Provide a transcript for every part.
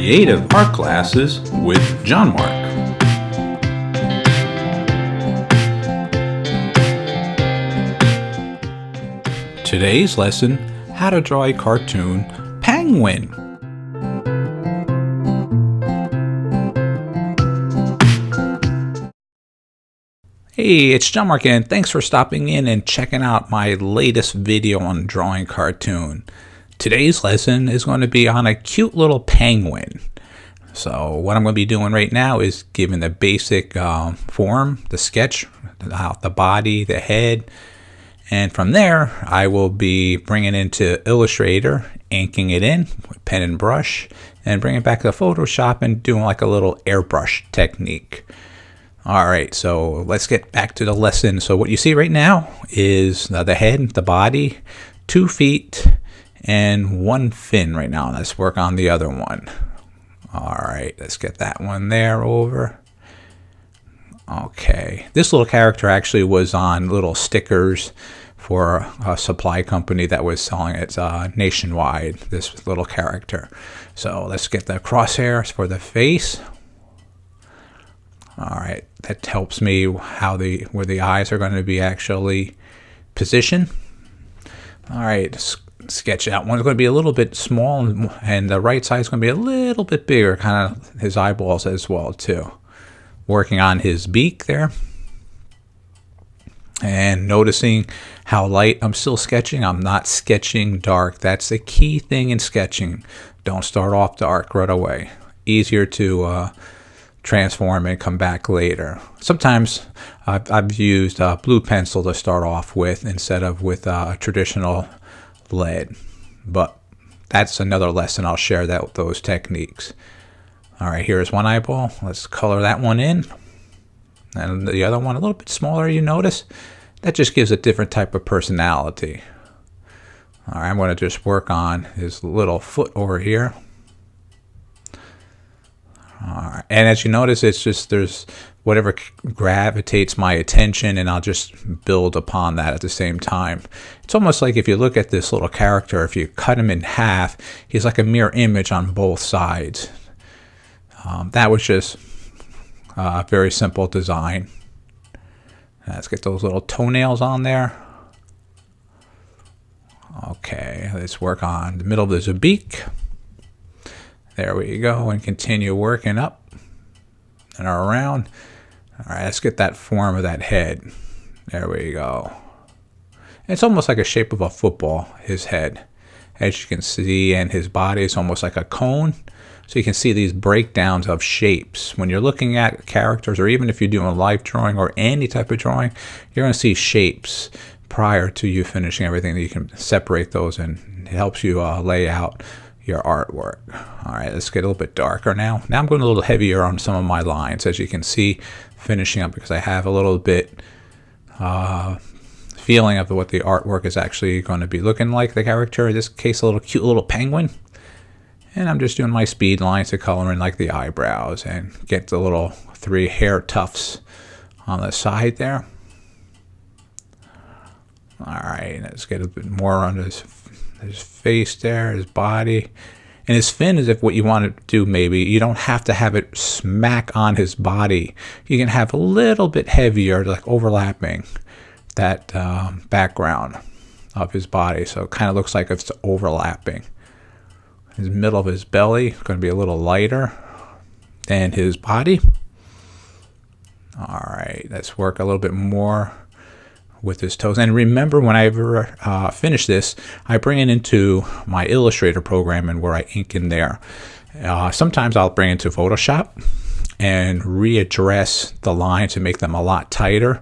Creative Art Classes with John-Marc. Today's lesson, how to draw a cartoon penguin. Hey, it's John-Marc and thanks for stopping in and checking out my latest video on drawing cartoon. Today's lesson is going to be on a cute little penguin. So what I'm going to be doing right now is giving the basic form, the sketch, the body, the head, and from there I will be bringing it into Illustrator, inking it in with pen and brush, and bringing it back to Photoshop and doing like a little airbrush technique. Alright, so let's get back to the lesson. So what you see right now is the head, the body, 2 feet, and 1 fin right now. Let's work on the other one. Alright, let's get that one there over. Okay, this little character actually was on little stickers for a supply company that was selling it nationwide, this little character. So let's get the crosshairs for the face. Alright, that helps me where the eyes are going to be actually positioned. Alright, sketch that one's going to be a little bit small, and the right side is going to be a little bit bigger, kind of his eyeballs as well too. Working on his beak there, and noticing how light I'm still sketching. I'm not sketching dark. That's the key thing in sketching. Don't start off dark right away. Easier to transform and come back later. Sometimes I've used blue pencil to start off with instead of with traditional lead, but that's another lesson. I'll share those techniques. Alright, here's one eyeball. Let's color that one in, and the other one a little bit smaller. You notice that just gives a different type of personality. Alright, I'm going to just work on his little foot over here. Alright, and as you notice, it's just there's whatever gravitates my attention, and I'll just build upon that at the same time. It's almost like if you look at this little character, if you cut him in half, he's like a mirror image on both sides. That was just a very simple design. Let's get those little toenails on there. Okay, let's work on the middle of the beak. There we go, and continue working up and around. Alright, let's get that form of that head. There we go. It's almost like a shape of a football, his head. As you can see, and his body is almost like a cone. So you can see these breakdowns of shapes. When you're looking at characters, or even if you're doing live drawing or any type of drawing, you're going to see shapes prior to you finishing everything. That you can separate those, and it helps you lay out your artwork. Alright, let's get a little bit darker now. Now I'm going a little heavier on some of my lines, as you can see, finishing up, because I have a little bit feeling of what the artwork is actually going to be looking like, the character. In this case, a little cute little penguin. And I'm just doing my speed lines to color in like the eyebrows, and get the little 3 hair tufts on the side there. Alright, let's get a bit more on his face there, his body. And his fin is if what you want to do, maybe. You don't have to have it smack on his body. You can have a little bit heavier, like overlapping that background of his body. So it kind of looks like it's overlapping. His middle of his belly is going to be a little lighter than his body. Alright, let's work a little bit more with his toes. And remember, whenever I finish this, I bring it into my Illustrator program, and where I ink in there. Sometimes I'll bring it into Photoshop and readdress the lines to make them a lot tighter.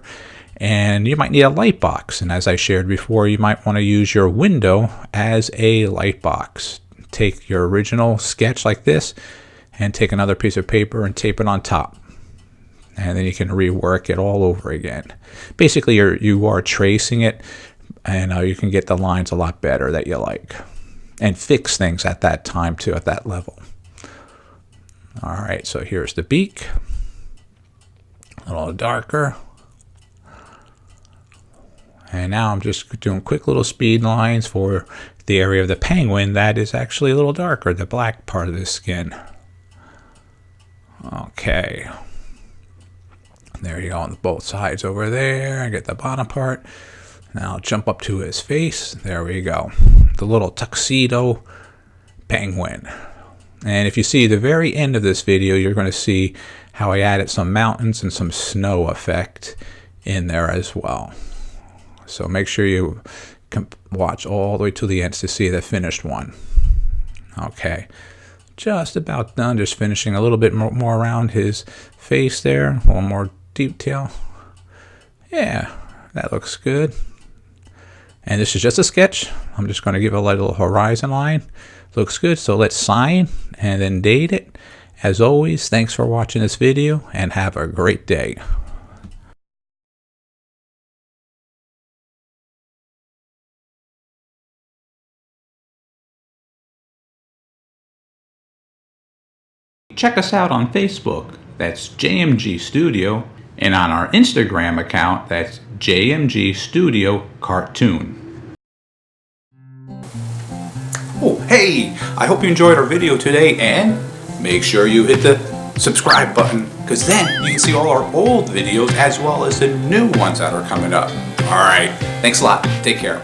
And you might need a light box, and as I shared before, you might want to use your window as a light box. Take your original sketch like this, and take another piece of paper and tape it on top. And then you can rework it all over again. Basically, you are tracing it, and you can get the lines a lot better that you like, and fix things at that time too, at that level. Alright, so here's the beak. A little darker. And now I'm just doing quick little speed lines for the area of the penguin that is actually a little darker, the black part of the skin. Okay. There you go on both sides over there. I get the bottom part. Now I'll jump up to his face. There we go. The little tuxedo penguin. And if you see the very end of this video, you're going to see how I added some mountains and some snow effect in there as well. So make sure you watch all the way to the end to see the finished one. Okay, just about done. Just finishing a little bit more around his face there. A little more detail. Yeah, that looks good. And this is just a sketch. I'm just going to give a little horizon line. Looks good. So let's sign and then date it. As always, thanks for watching this video and have a great day. Check us out on Facebook, that's JMG Studio, and on our Instagram account, that's JMG Studio Cartoon. Oh, hey! I hope you enjoyed our video today, and make sure you hit the subscribe button, because then you can see all our old videos as well as the new ones that are coming up. Alright, thanks a lot. Take care.